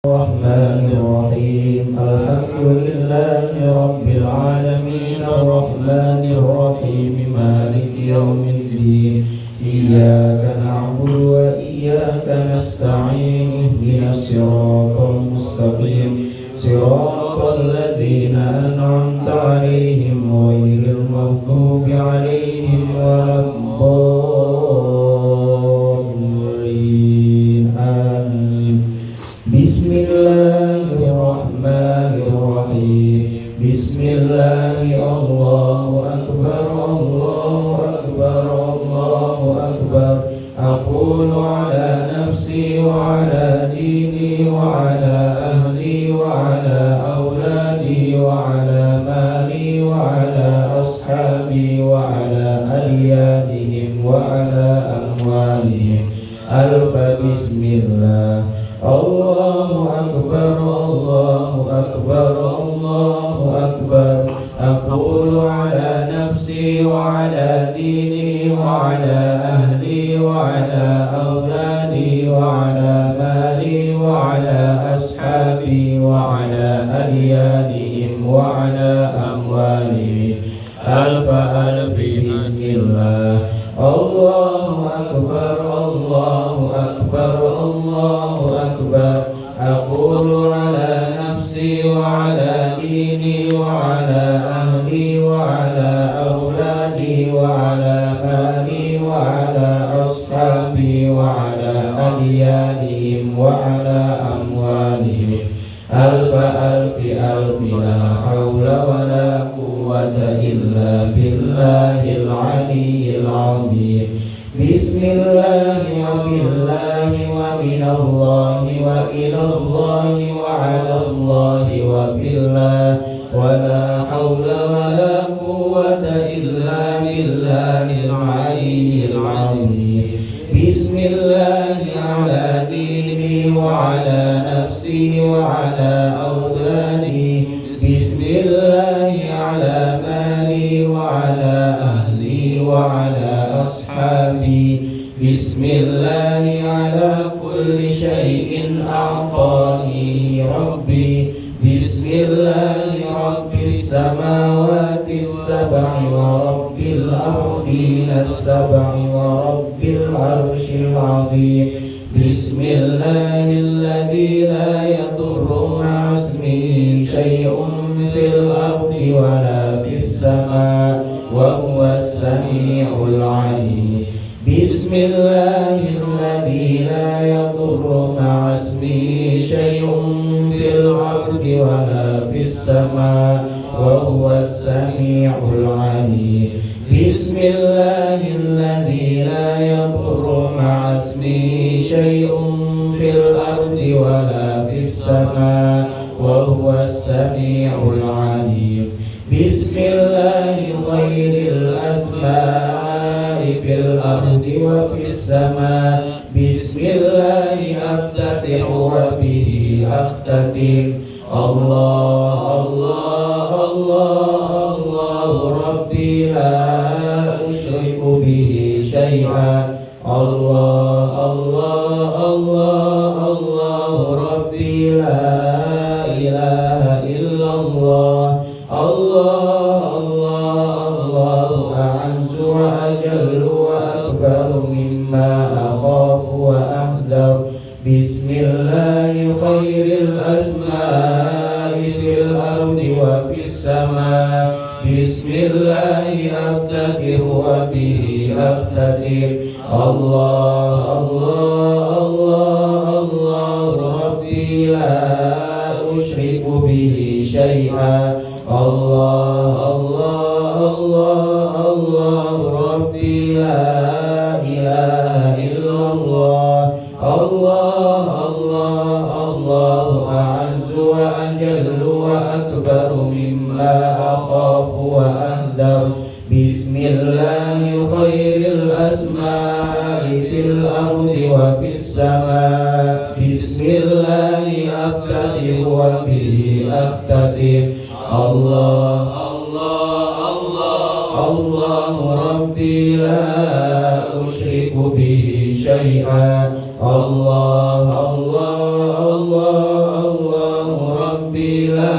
الرحمن الرحيم الحمد لله رب العالمين الرحمن الرحيم مالك يوم الدين إياك نعبد وإياك نستعين اهدنا الصراط المستقيم صراط الذين أنعمت عليهم غير المغضوب عليهم ولا الضالين آمين بسم الله الرحمن الرحيم بسم الله الله أكبر الله أكبر الله أكبر أقول على نفسي وعلى ديني وعلى أهلي وعلى أولادي وعلى مالي وعلى أصحابي وعلى أليادهم وعلى أموالهم ألف بسم الله الله أكبر الله أكبر الله أكبر أقول على نفسي وعلى ديني وعلى أهلي وعلى أولادي وعلى مالي وعلى أصحابي وعلى أليادهم وعلى أموالهم ألف ألف بسم الله الله أكبر الله أكبر الله أكبر أقول على نفسي وعلى ديني وعلى أهلي وعلى أولادي وعلى مالي وعلى أصحابي وعلى أليادهم وعلى أموالهم ألف ألف ألف لا حول ولا قوة إلا بالله العلي العظيم بسم الله وبالله ومن الله وإلى الله وعلى الله وفي الله ولا حول ولا قوة إلا بالله العلي العظيم بسم الله على ديني وعلى نفسي وعلى أولادي بسم الله على مالي وعلى أهلي وعلى أصحابي بسم الله على كل شيء أعطاني ربي بسم الله رب السماوات السبع ورب الأرضين السبع ورب العرش العظيم بسم الله الذي لا يضر مع اسمه شيء في الأرض ولا في السماء وهو السميع العليم بسم الله الذي لا يضر مع اسمه شيء في الأرض ولا في السماء وهو السميع العليم بسم الله الذي لا يضر مع اسمه شيء في الأرض ولا في السماء وهو السميع العليم بسم الله خير الأسماء في الأرض وفي السماء بسم الله أفتتح وبه أختتم الله الله الله الله ربي لا أشرك به شيئا الله الله الله الله ربي لا إله إلا الله الله الله الله أعز وأجل وأكبر مما أخاف وأحذر بسم الله خير الأسماء في الأرض وفي السماء بسم الله أفتتح وبه أختتم الله الله الله الله ربي لا أشرك به شيئا الله الله الله الله ربي لا إله إلا الله الله الله الله أعز وأجل وأكبر مما أخاف وأحذر بسم الله خير الأسماء في الأرض وفي السماء بسم الله أفتتح وبه أختتم الله الله الله الله ربي لا أشرك به شيئا الله الله الله الله ربي لا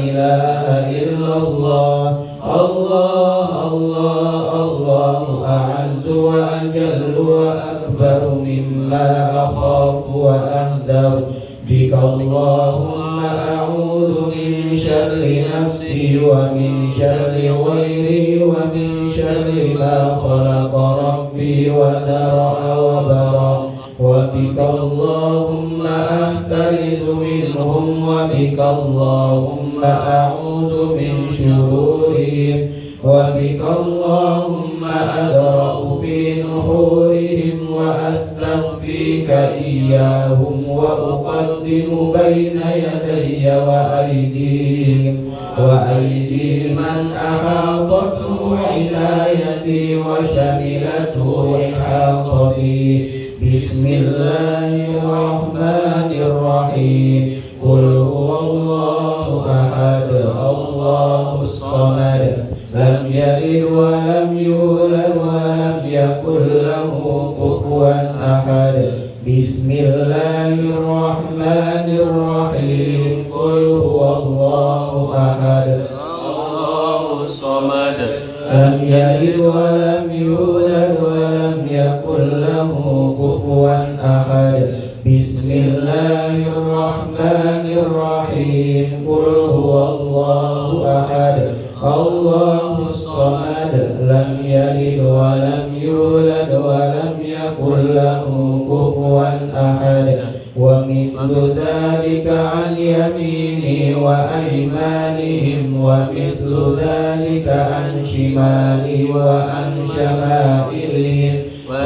إله إلا الله الله الله الله أعز وأجل وأكبر مما أخاف وأهدر بك اللهم أعوذ من شر نفسي ومن شر غيري ومن شر ما خلق ربي وذرأ وبرأ وبك اللهم أحترز منهم وبك اللهم أعوذ من شرورهم وبك اللهم أدرأ في نحورهم وأستخفيك إياهم وأقدم بين يدي وأيديهم وأيدي من أحاطته عنايتي وشملته إحاطتي بسم الله الرحمن الرحيم قل هو الله أحد الله الصمد لم يلد ولم يولد ولم يكن له كفوا أحد بسم الله الرحمن الرحيم قل هو الله أحد الله الصمد لم يلد ولم يولد ولم يكن له كفوا أحد بسم الله الرحمن الرحيم قل هو الله أحد الله الصمد لم يلد ولم يولد ولم يكن له كفوا أحد ومثل ذلك عن يميني وأيمانهم ومثل ذلك عن شمالي وعن شمائلهم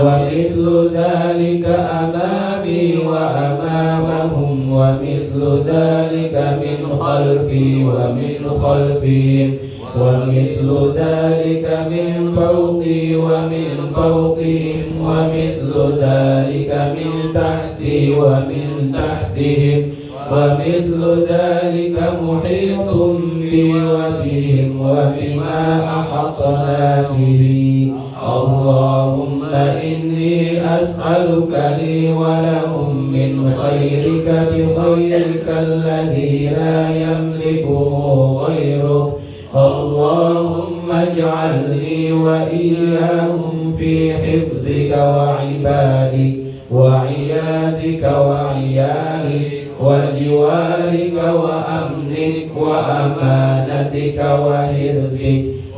ومثل ذلك أمامي وأمامهم ومثل ذلك من خلفي ومن خلفهم ومثل ذلك من فوقي ومن فوقهم ومثل ذلك من تحتي ومن تحتهم ومثل ذلك محيط بي وبهم وبما أحطنا به اللهم إني أسألك لي ولهم من خيرك بخيرك الذي لا يملكه غيرك اللهم اجعلني وإياهم في حفظك وعبادك وعيادك وعيالك وجوارك وأمنك وأمانتك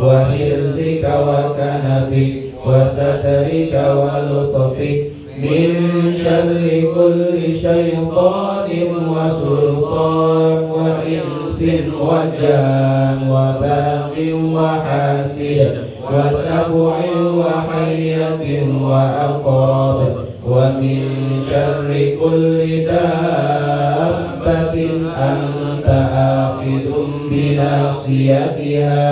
وحرزك وكنفك وسترك ولطفك من شر كل شيطان وسلطان وإنس وجان وباق وحاسد وسبع وحية وأقرب ومن شر كل دابة أنت آخذ بناصيتها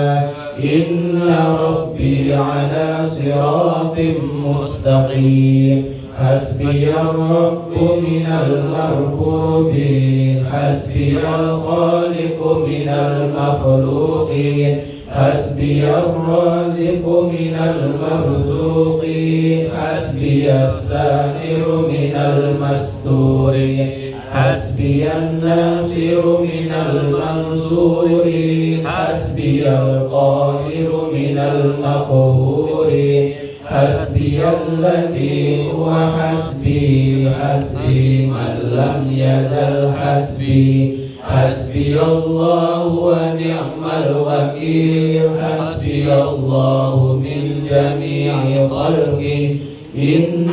إن ربي على صراط مستقيم حسبي الرب من المربوبين حسبي الخالق من المخلوقين حسبي الرازق من المرزوقين حسبي السائر من المستورين حسبي الناصر من المنصورين حسبي القاهر من المقهورين حسبي الذي هو حسبي حسبي من لم يزل حسبي حسبي الله ونعم الوكيل حسبي الله من جميع خلقه إن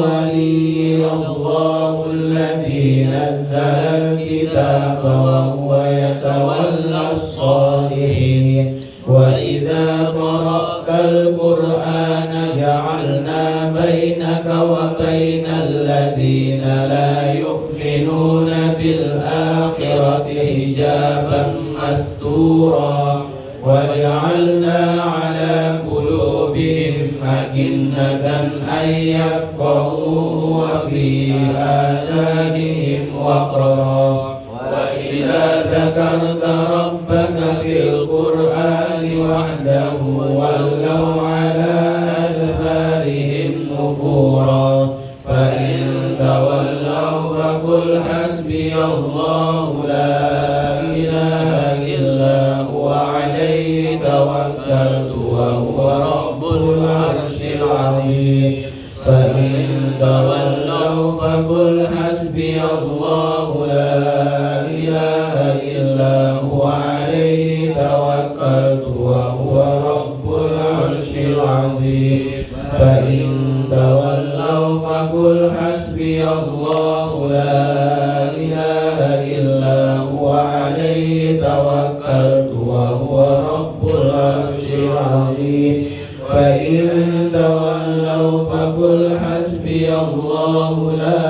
ولي الله الذي نزل الكتاب وهو يتولى الصالحين وإذا قرأت القرآن جعلنا بينك وبين الذين لا يؤمنون بالآخرة حجابا مستورا وجعلنا على قلوبهم أكنة أن يفقهوه وفي آذانهم وقرا وإذا ذكرت ربك في القرآن وحده ولوا على أدبارهم نفورا فإن تولوا فقل حسبي الله الله لا إله إلا هو عليه توكلت وهو رب العرش العظيم فإن تولوا فقل حسبي الله لا إله إلا هو عليه توكلت وهو رب العرش العظيم فإن تولوا فقل حسبي الله لا إله إلا هو عليه توكلت وهو رب العرش العظيم فإن تولوا فقل حسبي الله لا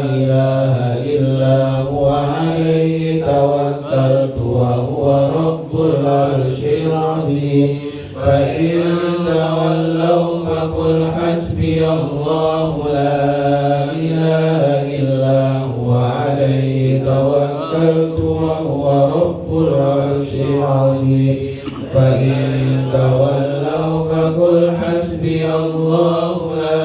إله إلا هو عليه توكلت وهو رب العرش العظيم فإن تولوا فقل حسبي الله لا إله إلا هو عليه توكلت وهو رب العرش العظيم فإن تولوا فقل حسبي الله لا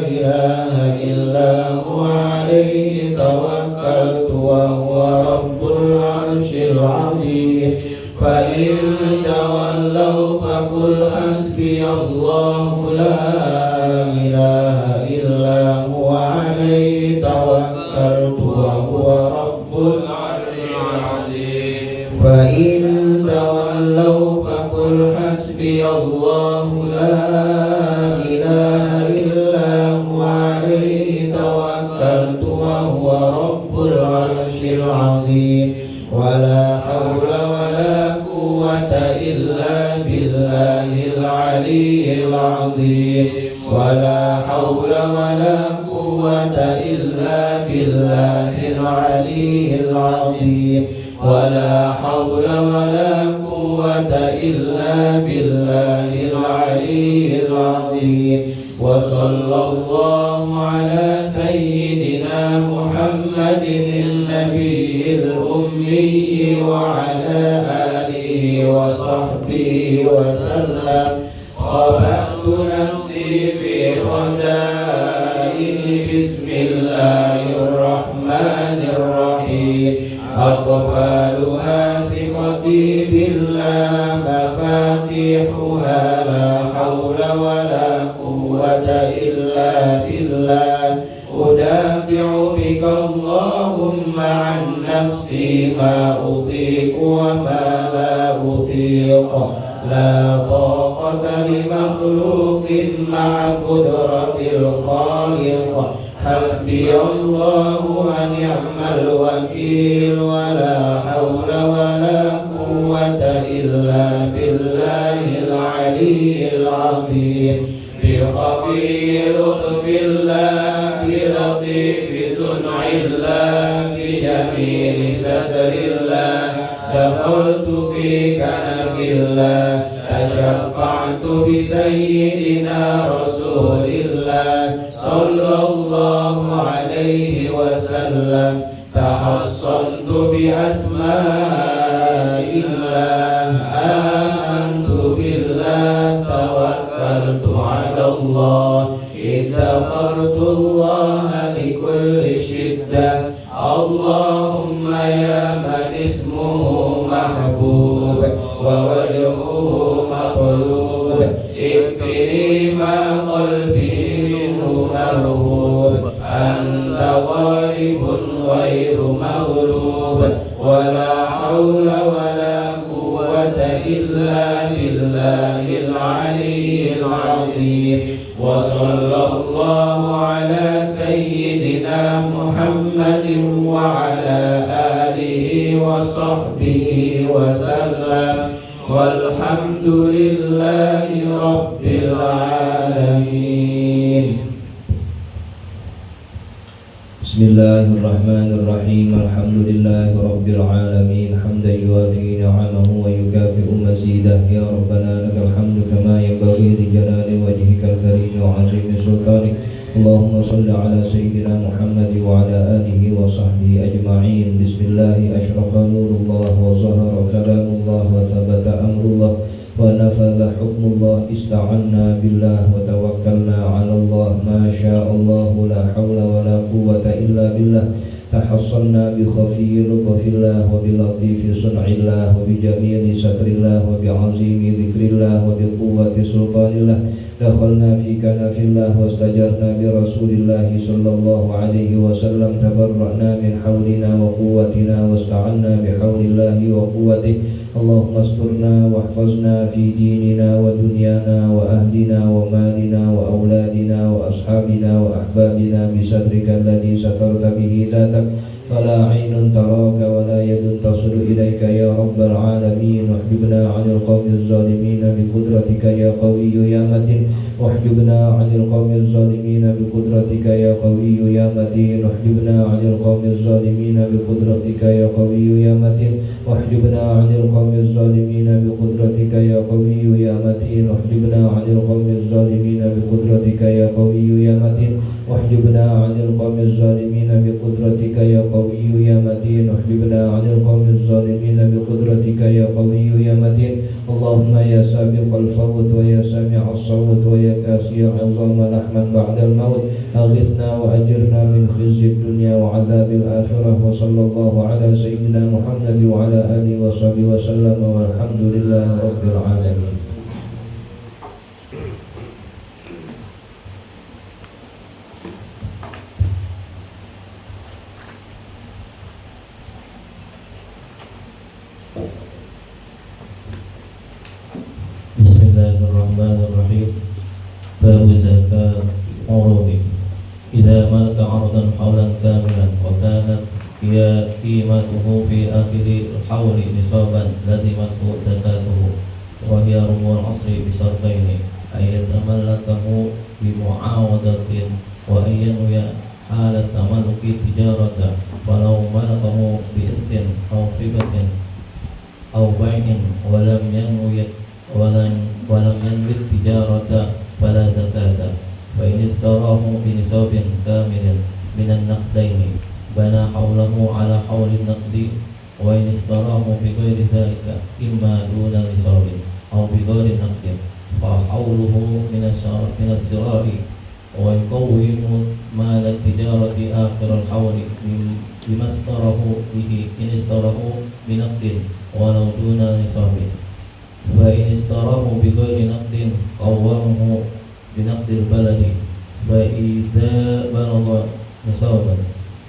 إله إلا هو عليه توكلت وهو رب العرش العظيم فإن تولوا فقل حسبي الله لا إله إلا هو عليه توكلت وهو رب العرش العظيم فإن تولوا فقل حسبي الله لا إله إلا هو عليه توكلت وهو رب العرش العظيم ولا حول ولا قوة إلا بالله العلي العظيم ولا حول ولا قوة إلا بالله العلي العظيم ولا حول ولا قوة إلا بالله العلي العظيم وصلى الله على سيدنا محمد النبي الأمي وعلى آله وصحبه وسلم خبأت نفسي في خزائن بسم الله الرحمن الرحيم أقفالها ثقتي بالله مفاتيحها لا حول ولا قوة إلا بالله أدافع بك اللهم عن نفسي ما أطيق وما لا أطيق لا طاقة لمخلوق مع قدرة الخالق حسبي الله ونعم الوكيل ولا حول ولا قوة إلا بالله العلي العظيم بخفي لطف الله بلطيف صنع الله بجميل ستر الله دخلت في كنف الله تشفعت بسيدنا رسول الله صلى الله عليه وسلم تحصنت بأسماء الله آمنت بالله توكلت على الله اتقرت الله لكل شدة اللهم يا من اسمه محبوب ووجهه مطلوب اكفني ما قلبي منه مرهوب أنت غالب غير مغلوب ولا حول ولا قوة إلا بالله العلي العظيم وصلى الله على سيدنا محمد وعلى آله وصحبه وسلم والحمد لله رب العالمين. Bismillahirrahmanirrahim. Alhamdulillahi rabbil alamin. Hamdan yuwafi ni'amahu wa yukafi'u mazidah. Ya Rabbana lakal hamdu kama yanbaghi li jalali wajhikal karim wa 'azimi sultanik. Allahumma salli ala sayyidina Muhammad wa ala alihi wa sahbihi ajma'in. Bismillahi asyraqa nurullah wa zahara kalamullah wa thabata amrullah wa nafadha hukmullah ista'anna billah wa tawakkalna 'ala Allah ma syaa Allah la hawla wa la quwwata illa billah تحصلنا بخفي لطف الله وبلطيف صنع الله وبجميل ستر الله وبعظيم ذكر الله وبقوة سلطان الله دخلنا في كنف الله واستجرنا برسول الله صلى الله عليه وسلم تبرأنا من حولنا وقوتنا واستعنا بحول الله وقوته اللهم استرنا واحفظنا في ديننا ودنيانا وأهلنا ومالنا وأولادنا وأصحابنا وأحبابنا بسترك الذي سترت به ذاتك فلا عين تراك ولا يد تصل إليك يا رب العالمين واحجبنا عن القوم الظالمين بقدرتك يا قوي يا متين واحجبنا عن القوم الظالمين بقدرتك يا قوي يا متين واحجبنا عن القوم الظالمين بقدرتك يا قوي يا متين واحجبنا عن القوم الظالمين بقدرتك يا قوي يا متين واحجبنا عن القوم الظالمين بقدرتك يا قوي يا متين واحجبنا عن القوم الظالمين بقدرتك يا قوي يا متين واحجبنا عن القوم الظالمين بقدرتك يا قوي يا متين اللهم يا سابق الفوت ويا سامع الصوت ويا كاسي العظام لحما بعد الموت أغثنا وأجرنا من خزي الدنيا وعذاب الآخرة وصلى الله على سيدنا محمد وعلى آله وصحبه وسلم والحمد لله رب العالمين. Bismillahirrahmanirrahim. Bab zakat urudi. Idza malaka 'ardan hawlan kamilan wa kanat qimatuhu fi akhir al-hawl nisaban lazimathu zakatuhu wa hiya rumul 'asri bi sarfaini ay yatamallakahu bi mu'awadatin wa ayyanwiya halat tamalluki tijarata walau malakahu bi irsin aw hibatin aw bai'in wa lam yanwi walam yanbit tijarata fala zakata wa in istarahu bi nisabin kamilin minan naqdaini bana hawlahu ala hawlin naqdi wa in istarahu bi ghairi zalika imma duna nisabin aw bi ghairi naqdin fa hawluhu min as-sira'i wa yuqawwimu mal at-tijarati akhir al-hawli bima istarahu bihi in istarahu bi naqdin walau duna nisabin fa in istarahu bi ghairi naqdin qawwamahu bi naqdil baladi fa idza balagha nisaban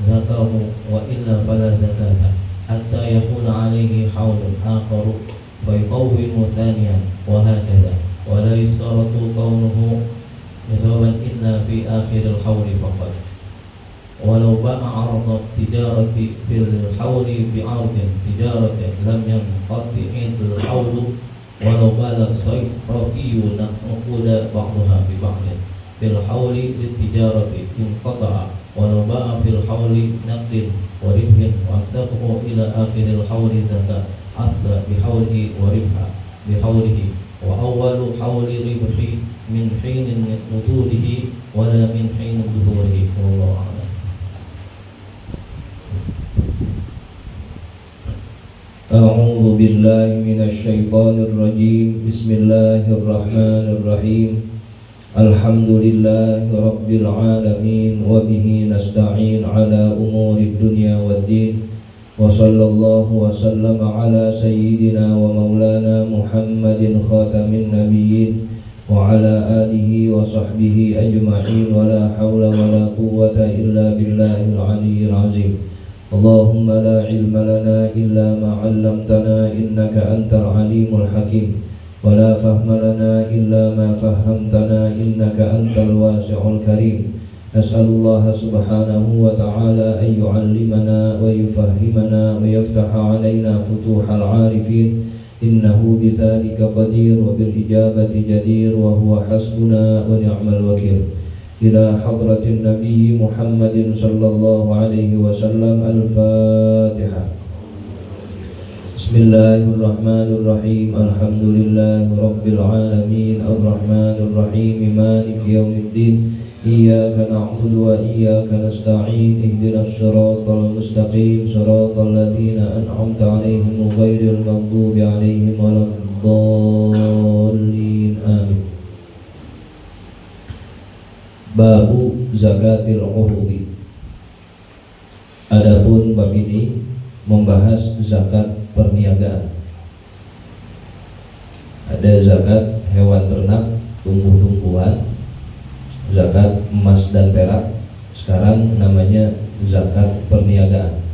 zakahu wa illa fala zakata hatta yakuna alayhi hawlun akharu fa yuqawwimu thaniyan wa hakadha wa la yustaratu qawnuhu nisaban illa fi akhir al-hawli faqat walau ba'a 'arada tijarati fil hawli bi 'ardin tijaratin lam yanqati al-hawlu walau bala sayrafiyu naquda ba'daha bi ba'din fil hawli litijarati inqata'a walau ba'a fil hawli naqdin wa ribhin wa amsakuhu ila akhiril hawli zakat asla bi hawlihi wa ribha bi hawlihi wa awwalu hawli ribhi min hinin nudulihi wa la min hinin duhurihi wallahu a'lam. أعوذ بالله من الشيطان الرجيم بسم الله الرحمن الرحيم الحمد لله رب العالمين وبه نستعين على أمور الدنيا والدين وصلى الله وسلم على سيدنا ومولانا محمد خاتم النبيين وعلى آله وصحبه أجمعين ولا حول ولا قوة إلا بالله العلي العظيم اللهم لا علم لنا إلا ما علمتنا إنك أنت العليم الحكيم ولا فهم لنا إلا ما فهمتنا إنك أنت الواسع الكريم نسأل الله سبحانه وتعالى أن يعلمنا ويفهمنا ويفتح علينا فتوح العارفين إنه بذلك قدير وبالإجابة جدير وهو حسبنا ونعم الوكيل. إلى حضرة النبي محمد صلى الله عليه وسلم الفاتحة. بسم الله الرحمن الرحيم الحمد لله رب العالمين الرحمن الرحيم مالك يوم الدين إياك نعبد وإياك نستعين اهدنا الصراط المستقيم صراط الذين أنعمت عليهم غير المغضوب عليهم ولا الضالين آمين. Babu zakatil urudi. Adapun bab ini membahas zakat perniagaan. Ada zakat hewan ternak, tumbuh-tumbuhan, zakat emas dan perak. Sekarang namanya zakat perniagaan.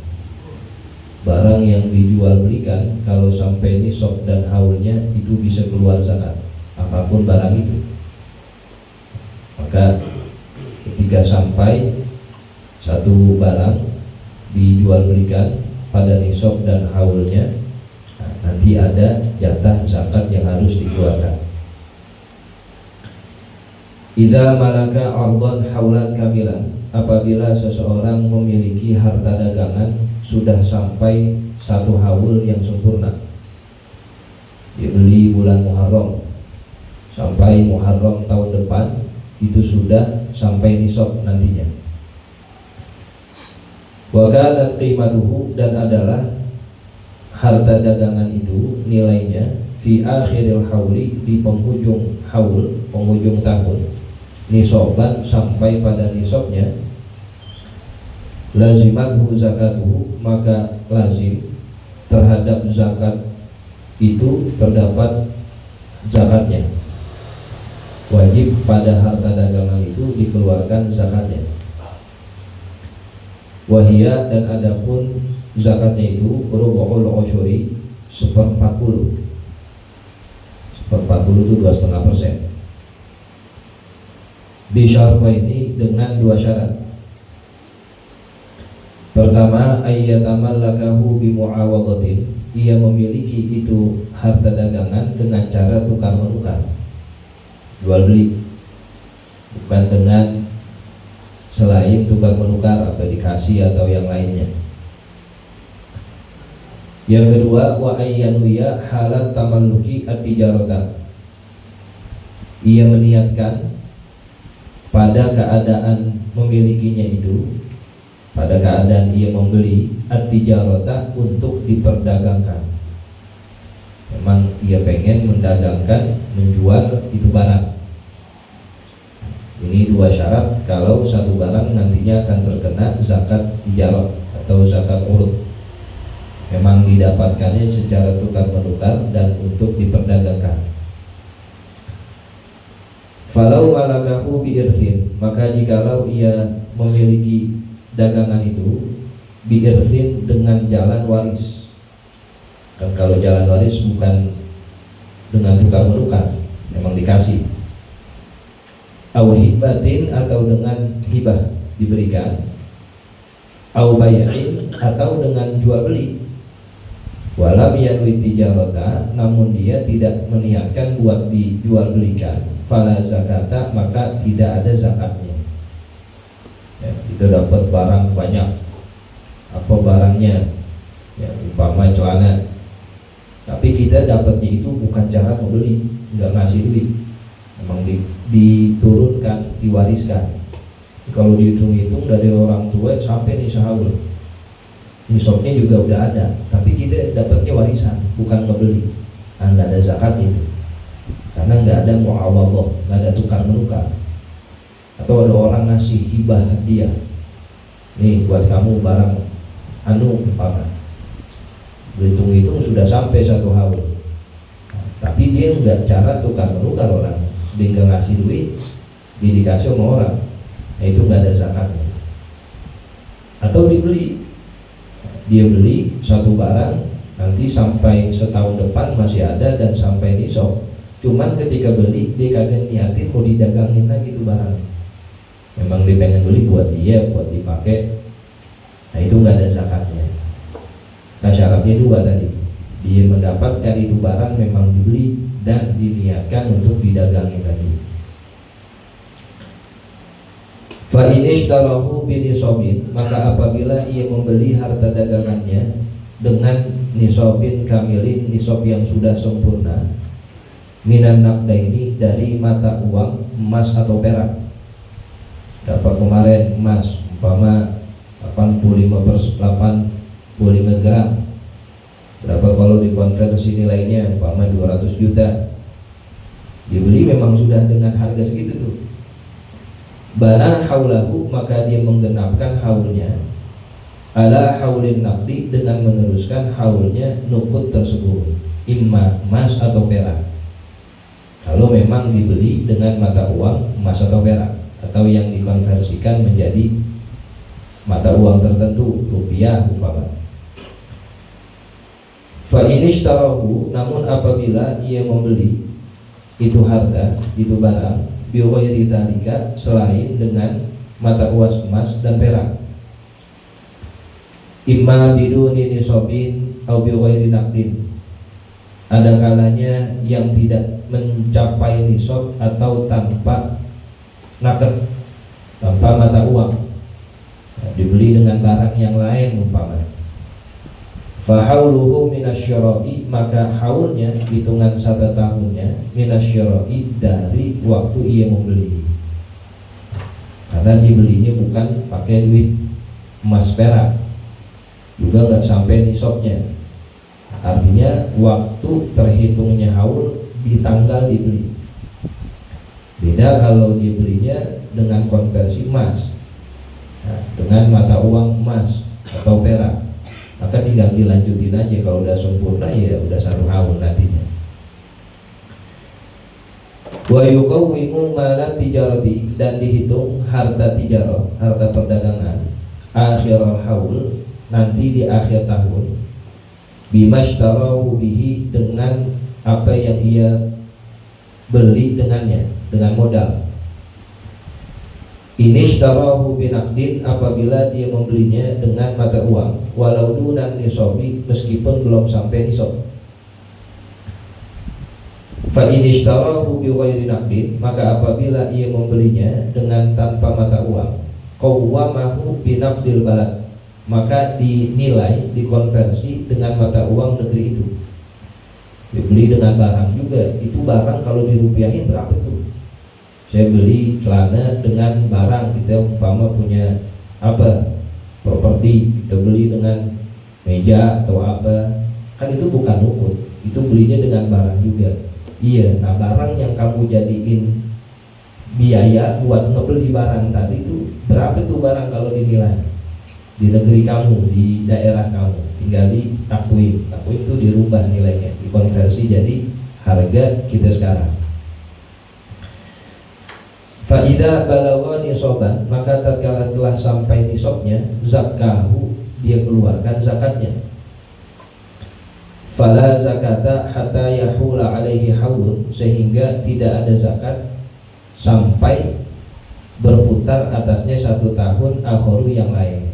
Barang yang dijual belikan kalau sampai nisab dan haulnya itu bisa keluar zakat, apapun barang itu. Maka ketika sampai satu barang dijual belikan pada nisab dan haulnya, nanti ada jatah zakat yang harus dikeluarkan. Idza malaka ardan haulan kamilan, apabila seseorang memiliki harta dagangan sudah sampai satu haul yang sempurna. Dibeli bulan Muharram sampai Muharram tahun depan, itu sudah sampai nisab nantinya. Wa kanat qimatuhu, dan adalah harta dagangan itu nilainya fi akhiril hauli, di penghujung haul, penghujung tahun, nisaban, sampai pada nisabnya. Lazimathu zakatuhu, maka lazim terhadap zakat itu terdapat zakatnya. Wajib pada harta dagangan itu dikeluarkan zakatnya. Wahia, dan adapun zakatnya itu rubu'ul usyuri, 1/40. 1/40 itu 2,5%. Bisyartaini, dengan dua syarat. Pertama, ayyatamallakahu bimu'awadatin, ia memiliki itu harta dagangan dengan cara tukar menukar, jual beli, bukan dengan selain tukar menukar, apa dikasih atau yang lainnya. Yang kedua, wa ayyanuya halat tamalluki at-tijarata, ia meniatkan pada keadaan memilikinya itu, pada keadaan ia membeli at-tijarata, untuk diperdagangkan. Memang ia pengen mendagangkan, menjual itu barang. Ini dua syarat kalau satu barang nantinya akan terkena zakat tijarah atau zakat urud. Memang didapatkannya secara tukar menukar dan untuk diperdagangkan. Falau malakahu biirsin, maka jikalau ia memiliki dagangan itu biirsin, dengan jalan waris. Kan kalau jalan waris bukan dengan tukar menukar, memang dikasih. Au hibatin, atau dengan hibah, diberikan. Au bayain, atau dengan jual beli. Walam yanwi tijarata, namun dia tidak meniatkan buat dijual belikan. Fala zakata, maka tidak ada zakatnya. Ya, kita dapat barang banyak. Apa barangnya? Ya, umpama celana. Tapi kita dapatnya itu bukan cara membeli, nggak ngasih duit. Memang diturunkan, diwariskan. Kalau dihitung-hitung dari orang tua sampai nih sahabat, nisabnya juga udah ada, tapi kita dapatnya warisan, bukan membeli. Nah, nggak ada zakatnya itu, karena nggak ada mu'awadhah, nggak ada tukar menukar. Atau ada orang ngasih hibah, hadiah, nih buat kamu barang anu umpama, berhitung-hitung sudah sampai satu haul, tapi dia nggak cara tukar menukar orang, dia nggak ngasih duit, dia dikasih sama orang, nah itu nggak ada zakatnya. Atau dibeli, dia beli satu barang, nanti sampai setahun depan masih ada dan sampai nisab. Cuman ketika beli dia kagak niatin mau didagangin lagi tuh barang. Memang dia pengen beli buat dia, buat dipakai. Nah itu nggak ada zakatnya. Nah syaratnya dua tadi, dia mendapatkan itu barang memang dibeli dan diniatkan untuk didagangin lagi. Fa inishtarahu binisobin, maka apabila ia membeli harta dagangannya dengan nisobin kamilin, nisob yang sudah sempurna, minan naqdaini, dari mata uang emas atau perak. Dapat kemarin emas umpama 85 gram, berapa kalau dikonversi nilainya umpama 200 juta, dibeli memang sudah dengan harga segitu tuh. Bana haulahu, maka dia menggenapkan haulnya. ala haulin naqdi, dengan meneruskan haulnya nuqud tersebut, imma emas atau perak. Kalau memang dibeli dengan mata uang emas atau perak, atau yang dikonversikan menjadi mata uang tertentu, rupiah umpama. Fa inishtarahu, namun apabila ia membeli itu harta, itu barang, bi ghairi dzalika, selain dengan mata uang emas dan perak, imma biduni nisabin au bi ghairi naqdin, ada kalanya yang tidak mencapai nisab atau tanpa naqd, tanpa mata uang, dibeli dengan barang yang lain umpama. Fahauluhu minasyara'i, maka haulnya hitungan 1 tahunnya minasyara'i, dari waktu ia membeli, karena dibelinya bukan pakai duit emas perak, juga nggak sampai nisabnya. Artinya waktu terhitungnya haul di tanggal dibeli. Beda kalau dibelinya dengan konversi emas, nah, dengan mata uang emas atau perak, maka tinggal dilanjutin aja. Kalau udah sempurna ya udah 1 tahun nantinya. Wa yuqawwimu malat tijarati, dan dihitung harta tijarah, harta perdagangan, akhirul haul, nanti di akhir tahun, bimashtarahu bihi, dengan apa yang ia beli dengannya, dengan modal. Inishtarahu binaqdin, apabila dia membelinya dengan mata uang, walau dunan nisabi, meskipun belum sampai nisab. Fa inishtarahu bi ghairi naqdin, maka apabila ia membelinya dengan tanpa mata uang, qawwamahu binaqdil balad, maka dinilai, dikonversi dengan mata uang negeri itu. Dibeli dengan barang juga, itu barang kalau dirupiahin berapa tuh? Saya beli celana dengan barang, kita umpama punya apa, properti, kita beli dengan meja atau apa, kan itu bukan nuqud, itu belinya dengan barang juga. Iya, nah barang yang kamu jadiin biaya buat ngebeli barang tadi itu berapa tuh barang kalau dinilai di negeri kamu, di daerah kamu, tinggal di takwim. Takwim itu dirubah nilainya, dikonversi jadi harga kita sekarang. Fa idza balagha nisaban, maka tatkala telah sampai nisabnya, zakahu, dia keluarkan zakatnya. Fala zakata hatta yahula alaihi haulun, sehingga tidak ada zakat sampai berputar atasnya 1 tahun akharu yang lain.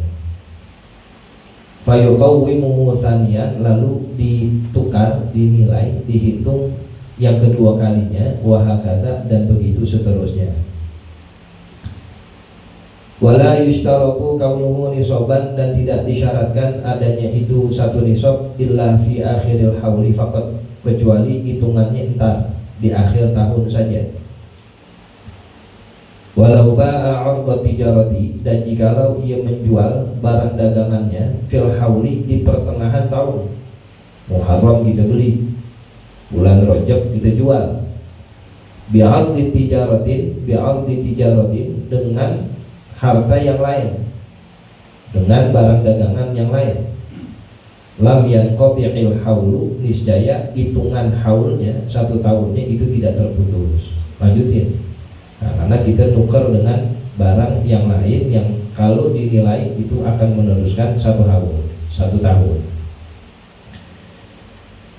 Fayuqawwimuhu tsaniyan, lalu ditukar, dinilai, dihitung yang kedua kalinya, wa hakadza, dan begitu seterusnya. Wala yushtaratu kaunuhu nisaban, dan tidak disyaratkan adanya itu 1 nisab illa fi akhiril hauli faqat, kecuali hitungannya entar di akhir tahun saja. Walau ba'a 'arda tijarati, dan jikalau ia menjual barang dagangannya fil hauli, di pertengahan tahun, Muharram kita beli, bulan Rajab kita jual, bi'ardi tijaratin, dengan harta yang lain, dengan barang dagangan yang lain, lam yanqati'il haulu, niscaya hitungan haulnya 1 tahunnya itu tidak terputus. Lanjutin. Nah, karena kita nuker dengan barang yang lain yang kalau dinilai itu akan meneruskan 1 tahun.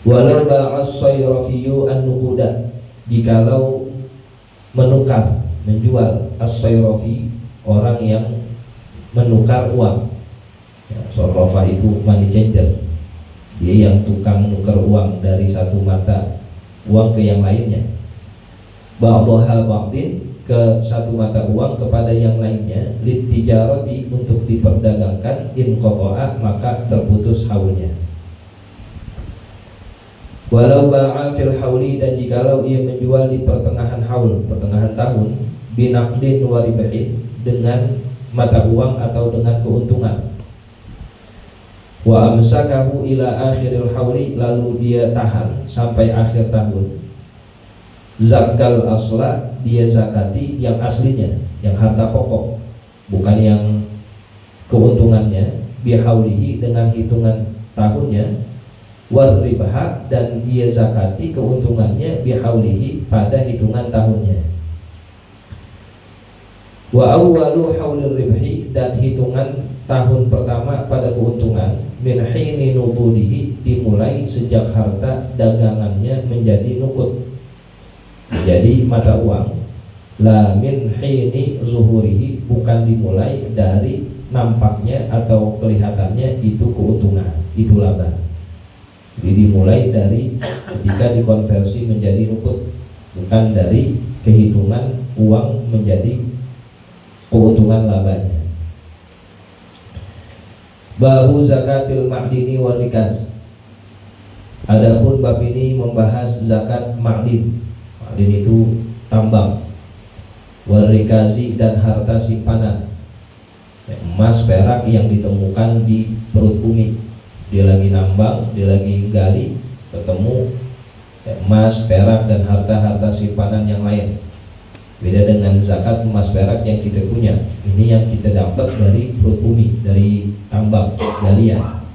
Walau ba'as sayrafiyu an-nuquda, jikalau menukar, menjual, as-sayrafi, orang yang menukar uang, ya, sorofah itu money changer, dia yang tukang nukar uang dari 1 mata uang ke yang lainnya, ba'daha ba'din, ke 1 mata uang kepada yang lainnya, litijarati, untuk diperdagangkan, in qata'a, maka terputus haulnya. Walau ba'a fil hauli, dan jikalau ia menjual di pertengahan haul, pertengahan tahun, binaqdin wa ribahin, dengan mata uang atau dengan keuntungan, wa amsakahu ila akhiril hauli, lalu dia tahan sampai akhir tahun, zakal asla, dia zakati yang aslinya, yang harta pokok, bukan yang keuntungannya, bihaulihi dengan hitungan tahunnya, war ribha dan ia zakati keuntungannya bihaulihi pada hitungan tahunnya. Wa awwalu haulir ribhi dan hitungan tahun pertama pada keuntungan min hini nubudihi dimulai sejak harta dagangannya menjadi nukut, menjadi mata uang. La min hini zuhurihi bukan dimulai dari nampaknya atau kelihatannya itu keuntungan, itu laba. Jadi dimulai dari ketika dikonversi menjadi nukut, bukan dari kehitungan uang menjadi keuntungan labanya. Babu zakatil ma'dini wal rikaz. Adapun bab ini membahas zakat ma'din. Ma'din itu tambang, wal rikazi dan harta simpanan, emas perak yang ditemukan di perut bumi. Dia lagi nambang, dia lagi gali, ketemu emas perak dan harta-harta simpanan yang lain. Beda dengan zakat emas perak yang kita punya. Ini yang kita dapat dari perut bumi, dari tambang, galian.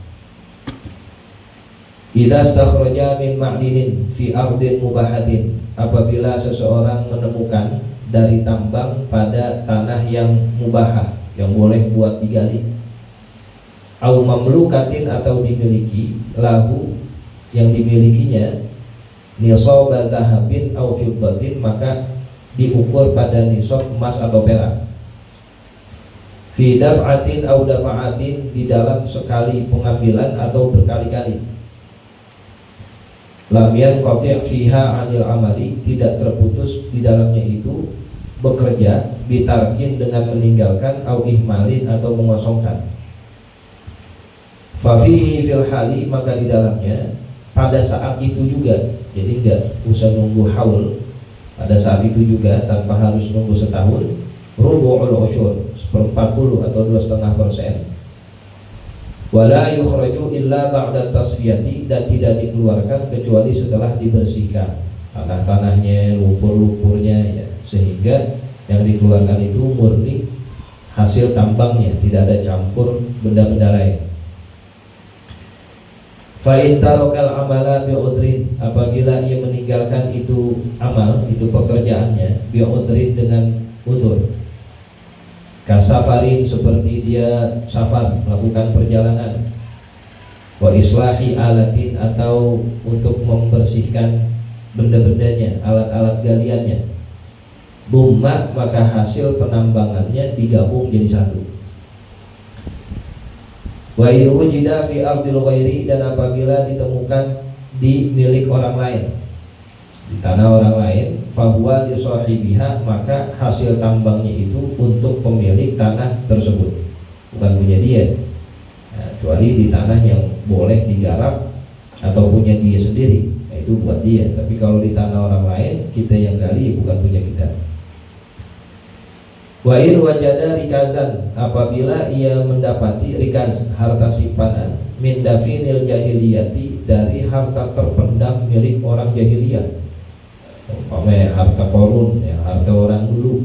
Idza stakhraja min ma'dinin fi ardin mubahatin, apabila seseorang menemukan dari tambang pada tanah yang mubahah, yang boleh buat digali. Au mamlukatin atau dimiliki, lahu yang dimilikinya, nisaba zahabin au fiddatin, maka diukur pada nisab emas atau perak. Fi daf'atin au dafa'atin, di dalam sekali pengambilan atau berkali-kali. Lam yanqati' fiha 'anil amali, tidak terputus di dalamnya itu bekerja, bitarkin dengan meninggalkan, au ihmalin atau mengosongkan. Fa fihi fil hali, maka di dalamnya pada saat itu juga, jadi enggak usah nunggu haul, pada saat itu juga tanpa harus nunggu setahun, rubu'ul usyur, 1/40 atau 2,5%. Wala yukhraju illa ba'da tasfiyati, dan tidak dikeluarkan kecuali setelah dibersihkan tanah-tanahnya, lumpur-lumpurnya ya, sehingga yang dikeluarkan itu murni hasil tambangnya, tidak ada campur benda-benda lain. Fa in tarakal amala bi udrin, apabila ia meninggalkan itu amal, itu pekerjaannya, bi udrin dengan udzur. Kasafarin, seperti dia safar, melakukan perjalanan. Wa islahi alatin, atau untuk membersihkan benda-bendanya, alat-alat galiannya. Dumma, maka hasil penambangannya digabung jadi satu. Wa in wujida fi ardil ghairi, dan apabila ditemukan di milik orang lain, di tanah orang lain, fahuwa li sahibiha, maka hasil tambangnya itu untuk pemilik tanah tersebut, bukan punya dia. Nah, kecuali di tanah yang boleh digarap atau punya dia sendiri, nah, itu buat dia. Tapi kalau di tanah orang lain, kita yang gali, bukan punya kita. Wa in wajada rikazan, apabila ia mendapati rikaz, harta simpanan, min dafinil jahiliyati, dari harta terpendam milik orang jahiliyah, umpamanya harta korun ya, harta orang dulu,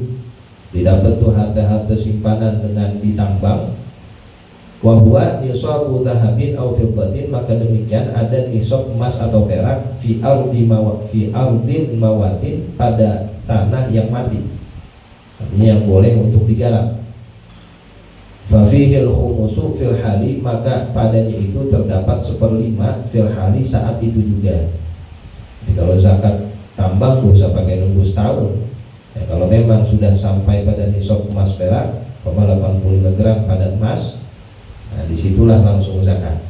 didapat tuh harta-harta simpanan dengan ditambang. Wa huwa nisabu zahabin au fiddatin, maka demikian ada nisab emas atau perak, fi ardin mawatin, pada tanah yang mati, artinya yang boleh untuk digarap. Fafihil khumusu fil hali, maka padanya itu terdapat 1/5 fil hali, saat itu juga. Jadi kalau zakat tambang gak usah pakai nunggu setahun ya, kalau memang sudah sampai pada nisab emas perak 85 gram pada emas, nah disitulah langsung zakat.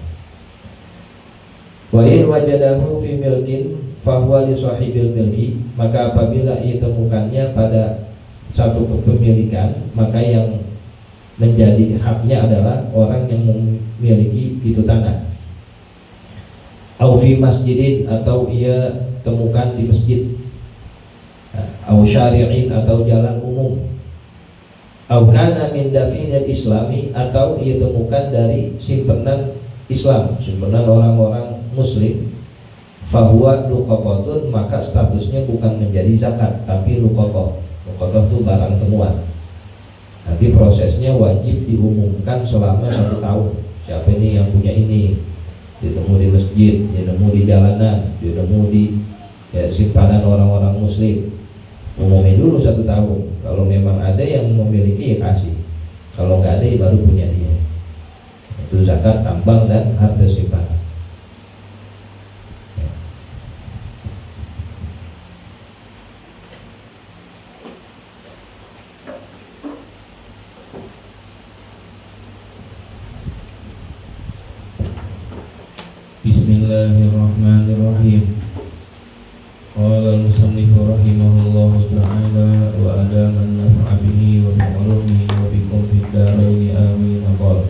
Wa in wajadahu fi milkin fahuwa li sahibil milki, maka apabila ia temukannya pada satu kepemilikan, maka yang menjadi haknya adalah orang yang memiliki itu tanah. Au fi masjidin, atau ia temukan di masjid. Au syari'in, atau jalan umum. Au kana min dafinil islami, atau ia temukan dari simpanan Islam, simpanan orang-orang muslim. Fahuwa luqatun, maka statusnya bukan menjadi zakat tapi luqatah. Luqatah itu barang temuan. Nanti prosesnya wajib diumumkan selama 1 tahun siapa ini yang punya ini, dia nemu di masjid, dia nemu di jalanan, dia nemu di simpanan orang-orang muslim. Umumnya dulu 1 tahun. Kalau memang ada yang memiliki ya kasih, kalau nggak ada ya baru punya dia. Itu zakat tambang dan harta simpanan. Bismillahirrahmanirrahim. Qala al-musannif rahimahullahu ta'ala wa adaman naf'a bihi wa bi'ulumihi wa bikum fid daraini amin. Qala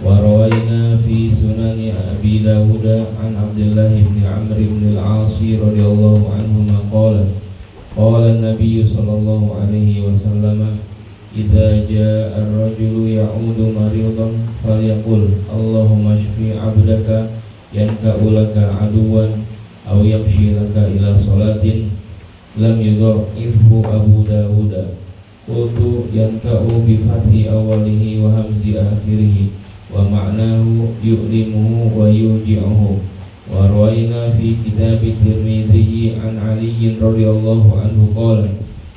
wa rawayna fi sunani Abi Dawud an Abdullah ibn Amr ibn al-As radhiyallahu anhuma qala qala an-nabiy sallallahu alaihi wasallam idza jaa ar-rajulu ya'udu maridan falyaqul Allahumma shfi 'abdaka yanka'u laka aduwan aw yamshi laka ila salatin lam yudha'ifhu Abu Dawud. Qultu yanka'u bi fathi awalihi wa hamzi akhirih wa ma'nahu yu'limuhu wa yuji'uhu. Wa rawayna fi kitab Tirmidzi an Ali radhiyallahu anhu qala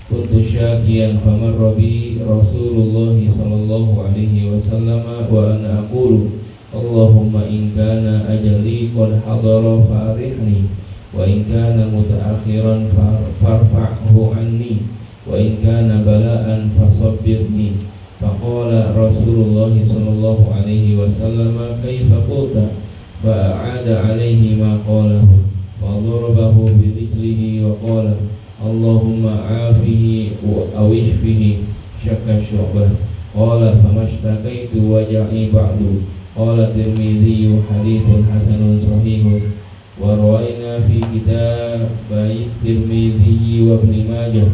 kuntu syakiyan famarra bi Rasulullah sallallahu alaihi wasallam wa ana aqulu Allahumma in kana ajali qad hadara farihni wa in kana mutaakhiran farfa'hu anni wa in kana bala'an fasabbirni. Faqala Rasulullah sallallahu alaihi wasallam kaifa qulta fa'ada alaihi ma qalahu wa darabahu bi rijlihi wa qala Allahumma afihi wa ishfihi syakka syu'bah. Qala famashtaqaitu waj'i ba'du. Qala Tirmidzi haditsun hasanun sahihun. Wa rawayna fi kitabai Tirmidzi wa Ibnu Majah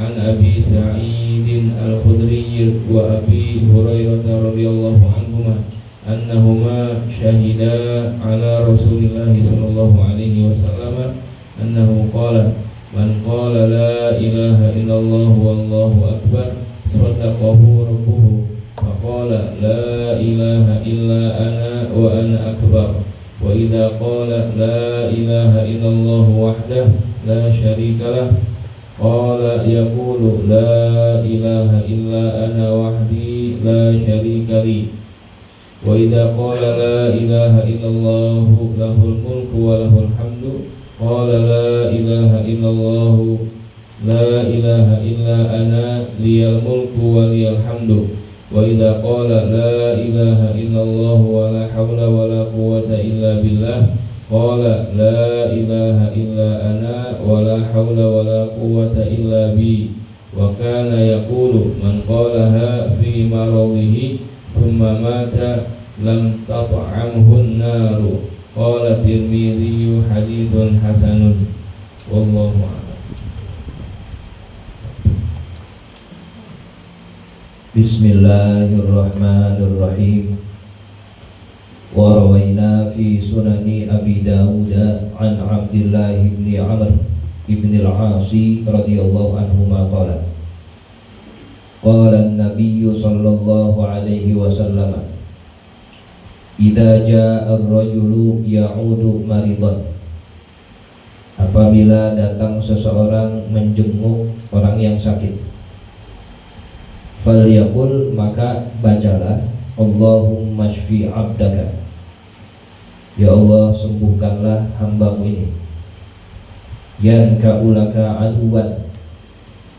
an Abi Sa'id al-Khudri wa Abi Hurairah radhiyallahu anhuma annahuma syahida ala Rasulillah sallallahu alaihi wasallam annahu qala man qala la ilaha illallah wallahu akbar sadaqahu rabbuhu faqala la ilaha illa ana wa ana akbar wa idza qala la ilaha illallah wahdahu la syarikalah qala yaqulu la ilaha illa ana wahdi la syarika li wa idza qala la ilaha illallah lahul mulku wa lahul hamdu qala la ilaha illallah la ilaha illa ana liyal mulku wa liyal hamdu wa idza qala la ilaha illallah wa la hawla wa la quwwata illa billah qala la ilaha illa ana wa la hawla wa la quwwata illa bi wa kana yaqulu man qalaha fi maradihi thumma mata lam tat'amhu an-naru. Qala Tirmidzi haditsun hasanun wallahu a'lam. Bismillahirrahmanirrahim. Wa rawayna fi sunani Abi Dawud an Abdullah ibn Amr ibn al-As radhiyallahu anhuma qala qala an-nabiy sallallahu alaihi wasallam idza jaa ar-rajulu ya'udu maridan, apabila datang seseorang menjenguk orang yang sakit, falyaqul, maka bacalah Allahumma shfi 'abdaka, ya Allah sembuhkanlah hambamu ini, yanka'ulaka aduwan,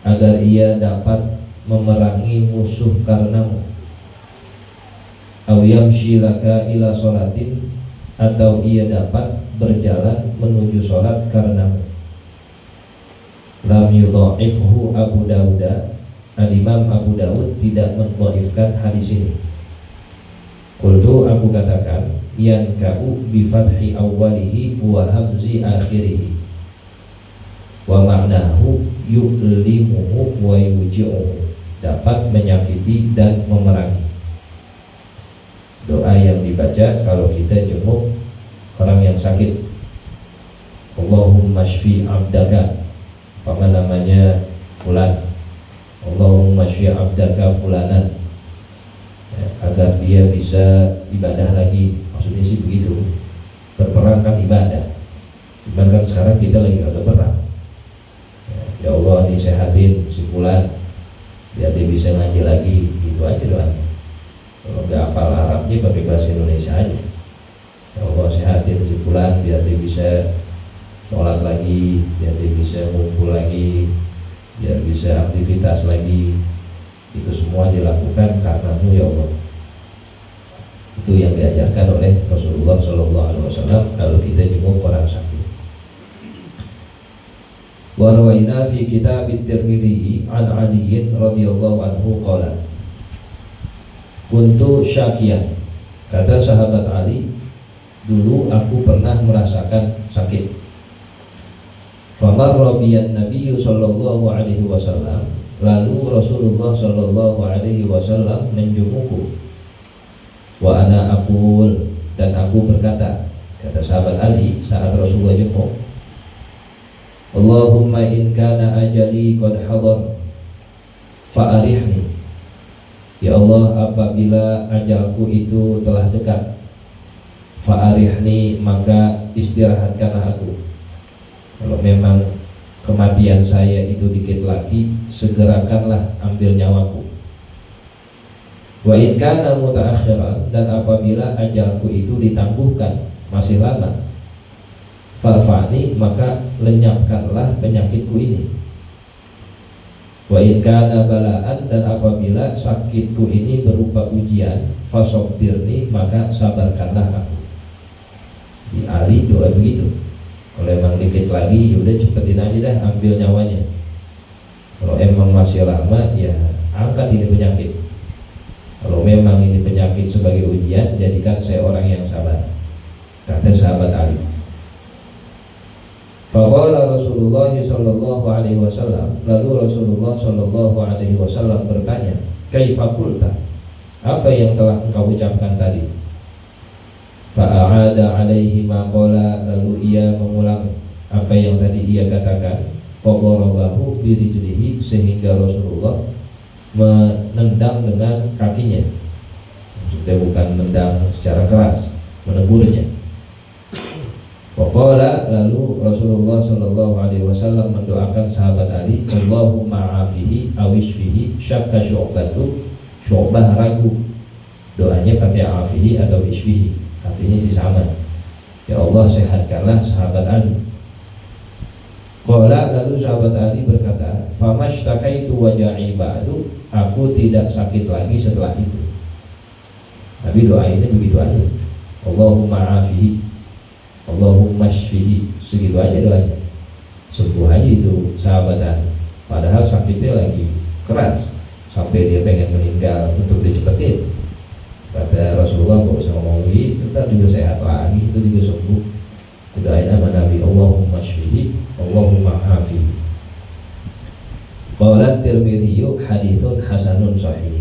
agar ia dapat memerangi musuh karenamu, aw yamshi laka ila sholatin, atau ia dapat berjalan menuju sholat karenamu. Lam yudha'ifhu Abu Dawud, Al-Imam Abu Dawud tidak mendhaifkan hadis ini. Qultu, aku katakan, yanka'u bi fathi awwalihi wa hamzi akhirih wa ma'nahu yu'limuhu wa yuji'uhu, dapat menyakiti dan memerangi. Doa yang dibaca kalau kita jenguk orang yang sakit, Allahumma shfi 'abdaka, apa namanya, fulan, Allahumma shfi 'abdaka fulanan, ya, agar dia bisa ibadah lagi. Maksudnya sih begitu. Berperang kan ibadah, cuman kan sekarang kita lagi agak berperang. Ya Allah disehatin si Fulan biar dia bisa ngaji lagi, gitu aja doanya. Kalau nggak hafal Arabnya pakai bahasa Indonesia aja. Ya Allah sehatin si Fulan biar dia bisa sholat lagi, biar dia bisa ngumpul lagi, biar bisa aktivitas lagi. Itu semua dilakukan karenamu ya Allah. Itu yang diajarkan oleh Rasulullah SAW kalau kita jenguk orang sakit. Wa rawaina fi kitab at-Tirmidzi an Ali radhiyallahu anhu qala kuntu syakiyan, kata sahabat Ali, dulu aku pernah merasakan sakit. Famarra biyan Nabi sallallahu alaihi wasallam, lalu Rasulullah sallallahu alaihi wasallam menjengukku. Wa ana aqul, dan aku berkata, kata sahabat Ali saat Rasulullah jenguk, Allahumma in kana ajali qad hadar fa'arihni. Ya Allah, apabila ajalku itu telah dekat, fa'arihni, maka istirahatkanlah aku. Kalau memang kematian saya itu dikit lagi, segerakanlah ambil nyawaku. Wa in kana mutaakhiran, dan apabila ajalku itu ditangguhkan masih lama, farfani, maka lenyapkanlah penyakitku ini. Wa in kana balaan, dan apabila sakitku ini berupa ujian, fasobbirni, maka sabarkanlah aku. Di Ali doa begitu. Kalau emang dikit lagi, yaudah cepetin aja dah ambil nyawanya. Kalau emang masih lama, ya angkat ini penyakit. Kalau memang ini penyakit sebagai ujian, jadikan saya orang yang sabar, kata sahabat Ali. Faqala Rasulullah sallallahu alaihi wasallam, lalu Rasulullah sallallahu alaihi wasallam bertanya, kaifa qulta, apa yang telah engkau ucapkan tadi? Fa'ada alaihi ma qala, lalu ia mengulang apa yang tadi ia katakan. Fadarabahu birijlihi, sehingga Rasulullah menendang dengan kakinya. Maksudnya bukan menendang secara keras, menegurnya. Waqala, lalu Rasulullah sallallahu alaihi wasallam mendoakan sahabat Ali, Allahumma afihi awishfihi syakka syu'batu, syu'bah ragu. Doanya pakai afihi atau ishfihi, artinya sih sama. Ya Allah sehatkanlah sahabat Ali. Qala, lalu sahabat Ali berkata, famashtaqaitu waja'i ba'du, aku tidak sakit lagi setelah itu. Nabi doainnya begitu aja, Allahumma afihi, Allahumma shfihi, segitu aja doanya. Sembuh aja itu sahabat Ali. Padahal sakitnya lagi keras, sampai dia pengen meninggal untuk dicepetin. Kata Rasulullah, gak usah ngomong gitu, ntar juga sehat lagi, itu juga sembuh. Doain sama Nabi, Allahumma shfihi, Allahumma afihi. Qala Tirmidzi haditsun hasanun sahih.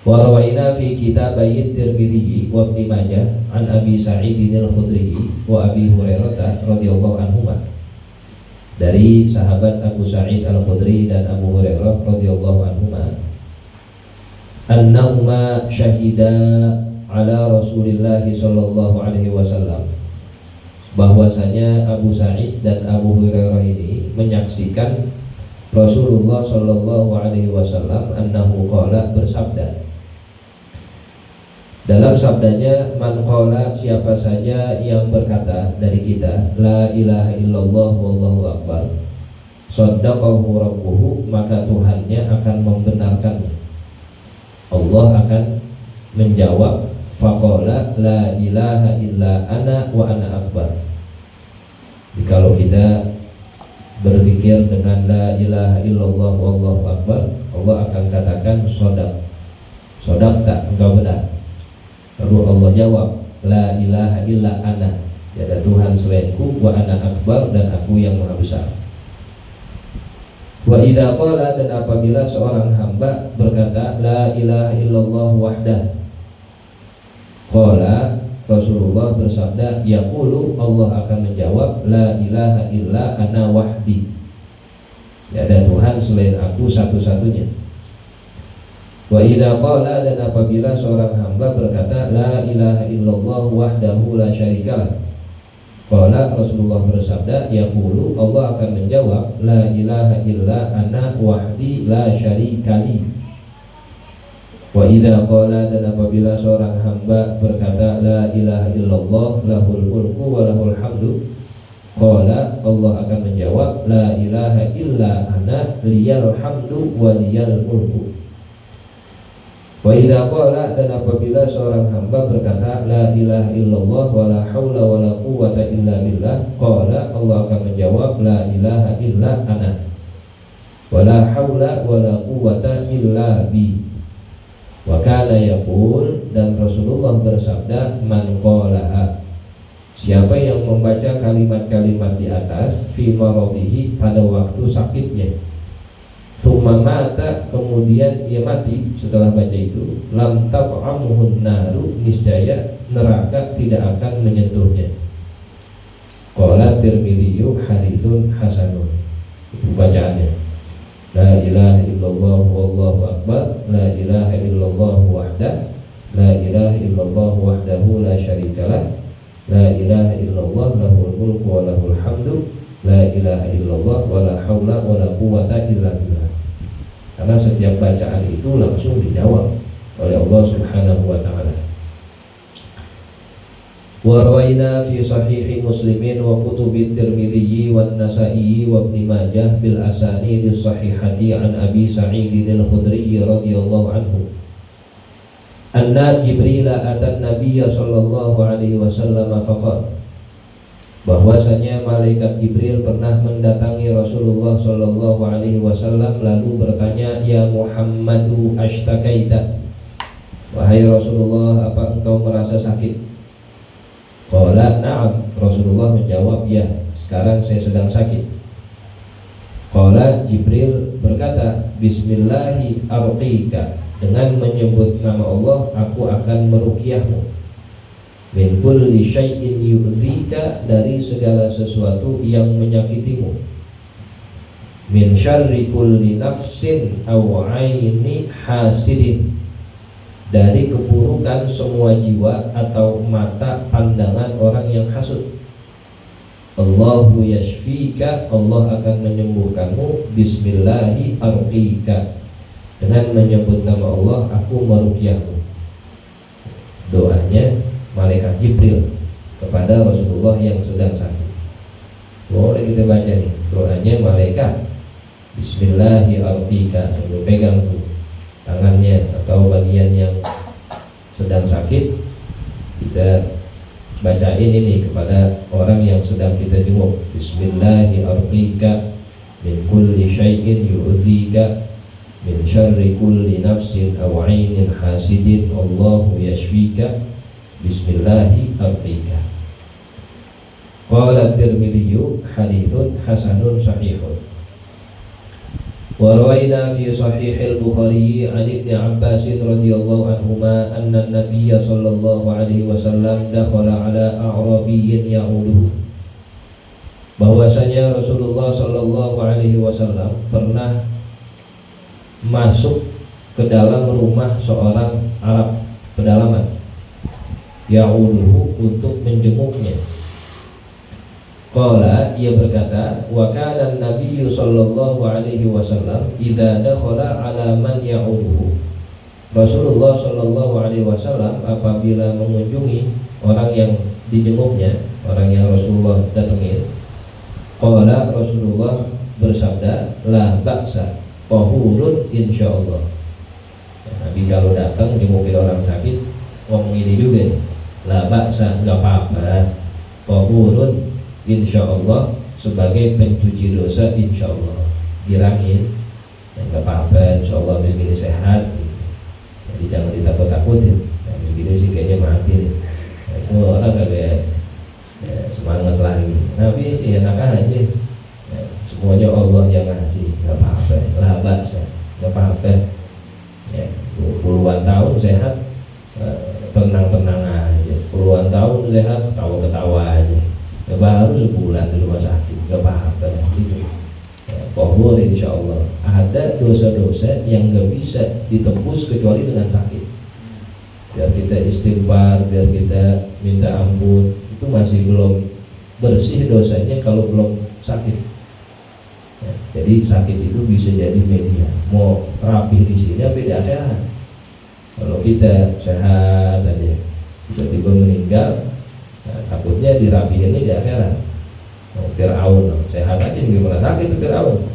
Wa rawaina fi kitabai Tirmidzi wa Ibnu Majah an Abi Sa'id al-Khudri wa Abi Hurairah radhiyallahu anhuma, dari sahabat Abu Sa'id al-Khudri dan Abu Hurairah radhiyallahu anhuma, annahuma syahida ala Rasulillah sallallahu alaihi wasallam, bahwasanya Abu Sa'id dan Abu Hurairah ini menyaksikan Rasulullah sallallahu alaihi wasallam annahu qala, bersabda. Dalam sabdanya, man qala, siapa saja yang berkata dari kita, la ilaha illallah wallahu akbar, shaddaqahu rabbuhu, maka Tuhannya akan membenarkannya. Allah akan menjawab, faqala la ilaha illa ana wa ana akbar. Jadi kalau kita berzikir dengan la ilaha illallah wallahu akbar, Allah akan katakan shadaq, shadaqta, engkau benar. Lalu Allah jawab, la ilaha illa ana, tiada Tuhan selainku, wa ana akbar, dan aku yang maha besar. Wa idza qala, dan apabila seorang hamba berkata la ilaha illallah wahdah, qala, Rasulullah bersabda, yaqulu, Allah akan menjawab, la ilaha illa ana wahdi, tiada Tuhan selain aku satu-satunya. Wa idza qala, dan apabila seorang hamba berkata la ilaha illallah wahdahu la syarikalah, qala Rasulullah bersabda, yaqulu, Allah akan menjawab, la ilaha illa ana wahdi la syarikali. Wa idza qala, dan apabila seorang hamba berkata la ilaha illallah lahul mulku wa lahul hamdu, qala Allah akan menjawab, la ilaha illa ana liyal hamdu wa liyal mulku. Wa idza qala, dan apabila seorang hamba berkata la ilaha illallah wa la haula wa la quwwata illa billah, qala Allah akan menjawab, la ilaha illa ana wa la haula wa la quwwata illa bi. Wa kana yaqul, dan Rasulullah bersabda, man qalaha, siapa yang membaca kalimat-kalimat di atas, fi maradihi, pada waktu sakitnya, thumma mata, kemudian ia mati setelah baca itu, lam tat'amuhun naru, niscaya neraka tidak akan menyentuhnya. Qala Tirmidzi haditsun hasanun. Itu bacaannya. La ilaha illallah wallahu akbar, la ilaha illallah wahdah, la ilaha illallah wahdahu la syarikalah, la ilaha illallah lahul mulku wa lahul hamdu, la ilaha illallah wa la haula wa la quwwata illa billah. Karena setiap bacaan itu langsung dijawab oleh Allah Subhanahu wa taala. Wa rawaina fi sahihi Muslimin wa kutubi Tirmidzi wan Nasa'i wa Ibnu Majah bil asanid sahihati an Abi Sa'id al-Khudri radhiyallahu anhu anna Jibril atan Nabiy sallallahu alaihi wasallam faqala, bahwasanya malaikat Jibril pernah mendatangi Rasulullah sallallahu alaihi wasallam lalu bertanya, ya Muhammadu ashtakaita, wahai Rasulullah, apa engkau merasa sakit? Qala na'am, Rasulullah menjawab, ya, sekarang saya sedang sakit. Qala Jibril berkata, bismillahi arqika, dengan menyebut nama Allah aku akan meruqyahmu, min kulli syai'in yu'zika, dari segala sesuatu yang menyakitimu, min syarri kulli nafsin aw 'aini hasidin, dari keburukan semua jiwa atau mata pandangan orang yang hasud. Allahu yashfika, Allah akan menyembuhkanmu, bismillahi arqika, dengan menyebut nama Allah aku meruqyahmu. Doanya malaikat Jibril kepada Rasulullah yang sedang sakit. Boleh kita baca nih doanya malaikat, bismillahi arqika, sambil pegang tuh tangannya atau bagian yang sedang sakit, kita bacain ini kepada orang yang sedang kita jenguk. Bismillahi arqika min kulli syai'in yu'zika min syarri kulli nafsin aw 'ainin hasidin, Allahu yashfika, bismillahi arqika. Qala Tirmidzi haditsun hasanun sahihun. Wa rawaina fi sahih al-Bukhari an Ibnu Abbas radhiyallahu anhuma anna an-nabiy sallallahu alaihi wasallam dakhala ala a'rabiyyin ya'uduhu, bahwasanya Rasulullah sallallahu alaihi wasallam pernah masuk ke dalam rumah seorang Arab pedalaman, ya'uduhu, untuk menjenguknya. Qala, ia berkata, wa kana an-nabiy sallallahu alaihi wasallam idza dakhala ala man ya'uduhu, Rasulullah sallallahu alaihi wasallam apabila mengunjungi orang yang dijenguknya, orang yang Rasulullah datengin, qala, Rasulullah bersabda, la ba'sa tahurun insyaallah. Nabi kalau datang jengukin orang sakit ngomong ini juga nih, la ba'sa, enggak apa-apa, tahurun insyaallah, sebagai pencuci dosa insyaallah, girangin ya, nggak apa-apa, insyaallah habis gini sehat gitu. Jadi jangan ditakut-takutin, habis gini sih kayaknya mati nih, nah, itu orang kagak ya, semangat lagi. Nabi sih enak aja ya, semuanya Allah yang ngasih, nggak apa-apa, lah baksa, nggak apa-apa ya, puluhan tahun sehat, tenang-tenang aja, puluhan tahun sehat, ketawa-ketawa aja. Ya, baru sebulan di rumah sakit, gak apa-apa gitu ya, kabul insyaallah. Ada dosa-dosa yang gak bisa ditebus kecuali dengan sakit. Biar kita istighfar, biar kita minta ampun, itu masih belum bersih dosanya kalau belum sakit. Ya, jadi sakit itu bisa jadi media. Mau rapih di sini apa di akhirat. Kalau kita sehat aja, tiba-tiba meninggal, nah, takutnya dirapihinnya di akhirat. Fir'aun, sehat aja gimana sakit itu Fir'aun.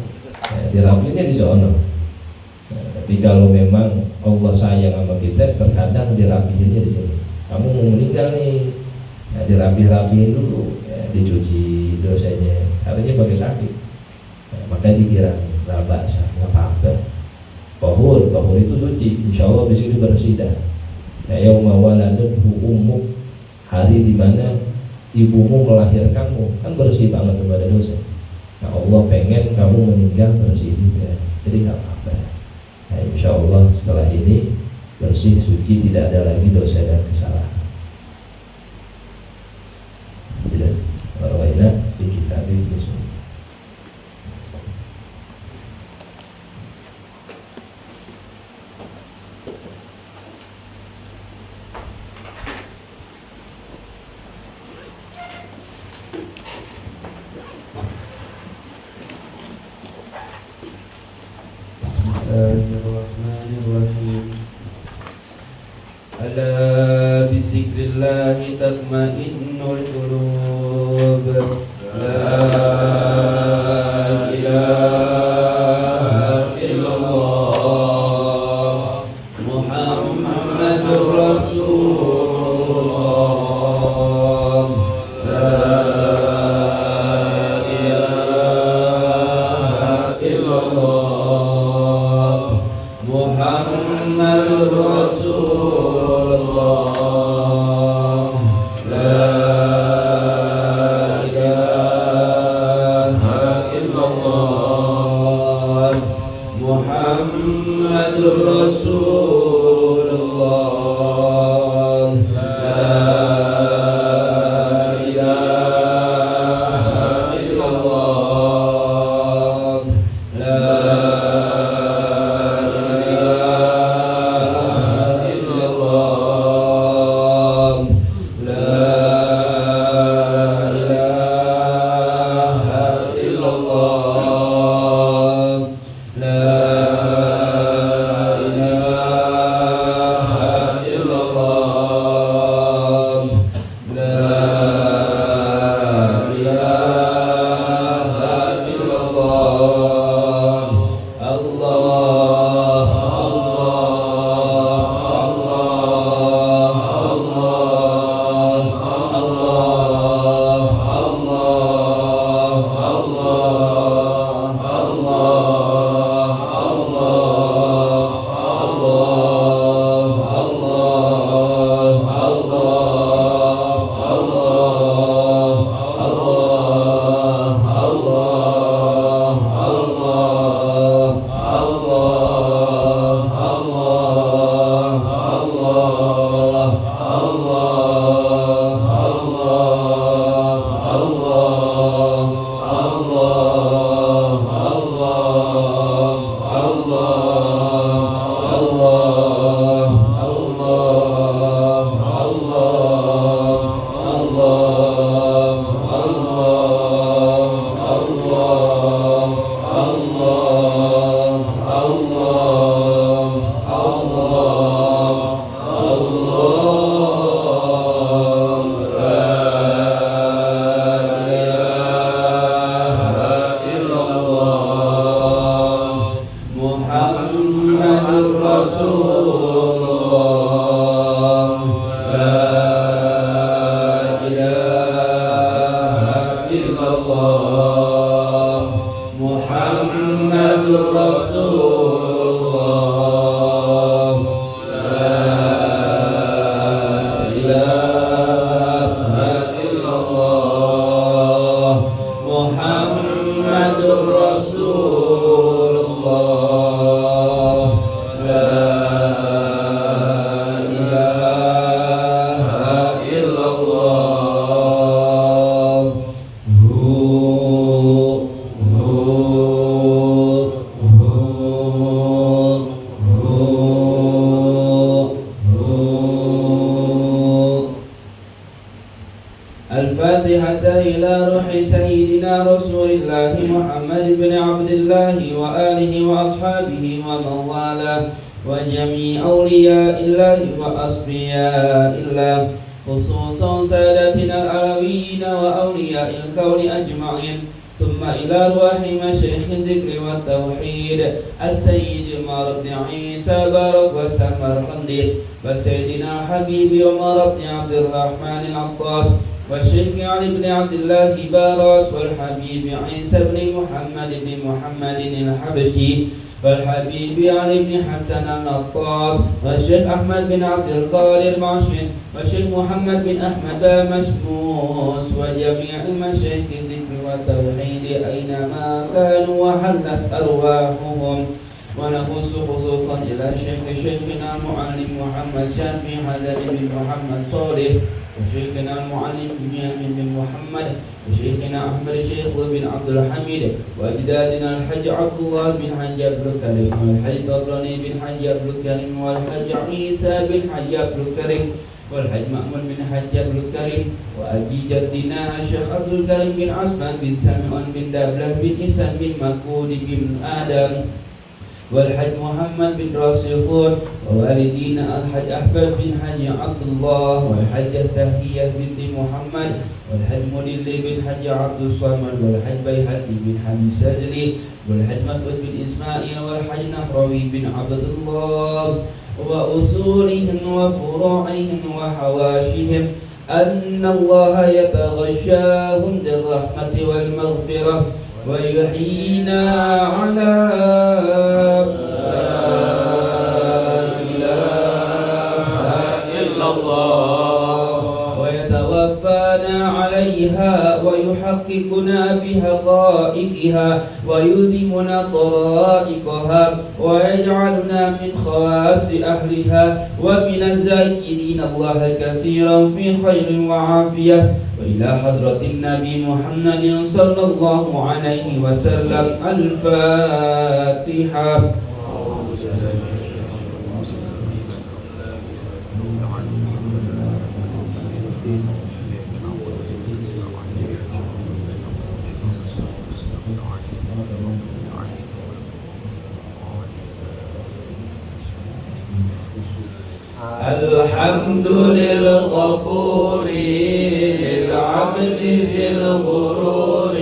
Nah, dirapihinnya di sono. Nah, tapi kalau memang Allah sayang sama kita, terkadang dirapihinnya di sini. Kamu mau meninggal nih, nah, dirapih-rapihin dulu, ya, dicuci dosanya, caranya pakai sakit. Nah, makanya dikira lah baksa, nggak apa-apa. Tohur itu suci, insya Allah di sini bersih dah. Ya yauma waladatuhu ummuk, hari dimana ibumu melahirkanmu, kan bersih banget kepada dosa. Nah Allah pengen kamu meninggal bersih juga, jadi nggak apa-apa. Nah insya Allah setelah ini bersih, suci, tidak ada lagi dosa dan kesalahan. Tidak, warwaina di kitabih Yesus. Bismillahirrahmanirrahim. Ala bizikrillahi tatmainnul qulub. La ilaha illallah Muhammadur Rasulullah. La ilaha illallah Muhammadur Rasulullah. La ilaha illallah Muhammadur Rasulullah. La ilaha illallah. La Allah الفاتحة إلى روح سيدنا رسول الله محمد بن عبد الله وآله وأصحابه ومن والاه وجميع أولياء الله وأصفياء الله خصوصا سادتنا العلويين وأولياء الكون أجمعين ثم إلى أرواح مشايخ الذكر والتوحيد السيد عمر بن عيسى بارك وسمرقندي وسيدنا الحبيب عمر بن عبد الرحمن العطاس والشيخ علي بن عبد الله باراس والحبيب عيسى بن محمد الحبشي والحبيب علي بن حسن النطاس والشيخ أحمد بن عبد القادر معشن والشيخ محمد بن أحمد مشموس وجميع مشايخ الذكر والتوحيد أينما كانوا وحلت أرواحهم ونخص خصوصا إلى شيخنا المعلم محمد شافي حزم بن محمد صالح وشيخنا المعلم بنيامين بن محمد وشيخنا أحمد شيخ بن عبد الحميد وأجدادنا الحج عبد الله بن حج عبد الكريم والحج طبراني بن حج عبد الكريم والحج عيسى بن حج عبد الكريم والحج مأمون بن حج عبد الكريم وأبي جدنا الشيخ عبد الكريم بن عثمان بن سمعان بن دابله بن إسان بن مكود بن آدم والحج محمد بن راسخون ووالدينا الحج أحمد بن حج عبد الله والحج تهية بنت محمد والحج مدلي بن حج عبد الصمد والحج بيحتي بن حج سجلي والحج مسعود بن إسماعيل والحج نحروي بن عبد الله وأصولهم وفروعهم وحواشهم أن الله يتغشاهم بالرحمة والمغفرة ويحيينا على لا إله إلا الله ويتوفانا عليها ويحققنا بحقائقها ويلزمنا طرائقها ويجعلنا من خواص أهلها ومن الذاكرين الله كثيرا في خير وعافية وإلى حضرة النبي محمد صلى الله عليه وسلم الفاتحة. الحمد للغفور للعبد ذي الغرور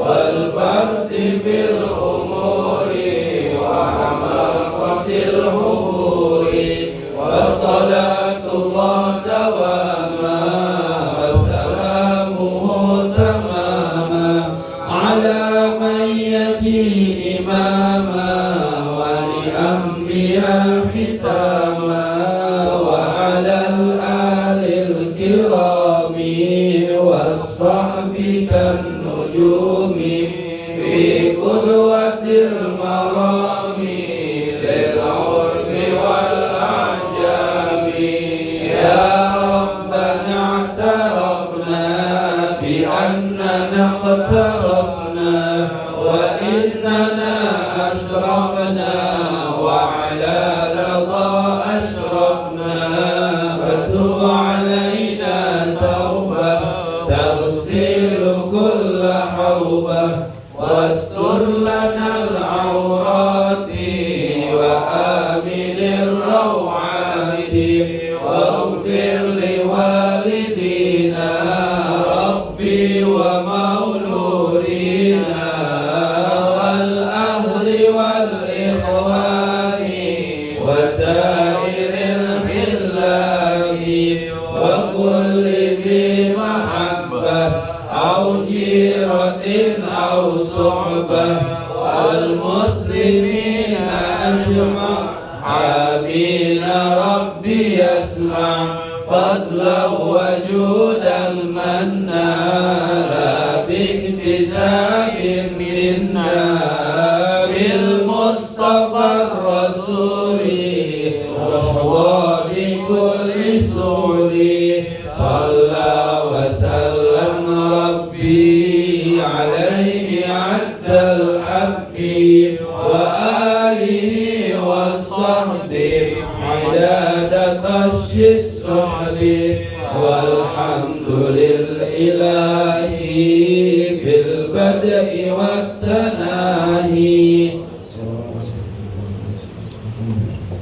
والفرد في الأمور وحماقة الحبور والصلاة الله دواما وسلامه تماما على من يأتي إماما ولأنبياء ختاما والصحب كالنجوم في قدوة المرام للعرب والأعجام يا ربنا اعترفنا بأننا اقترفنا وإننا أسرفنا وعلى لظى أشرفنا فتب علينا توبة تغسل كل حوبة واستر لنا العورات وآمن الروعات واغفر لوالدينا ربي ومولودينا والأهل والإخوان وسائر الخلان وكل ذي محبة أو جيرة أو صحبة والمسلمين أجمع آمين ربي يسمع فضلا وجودا منا لا باكتساب منا بالمصطفى الرسول وحضار كل سوري صلى وسلم ربي عليه عد الحبيب وآله وصحبه عداد طش السحب والحمد لله الإلهي في البدء والتناهي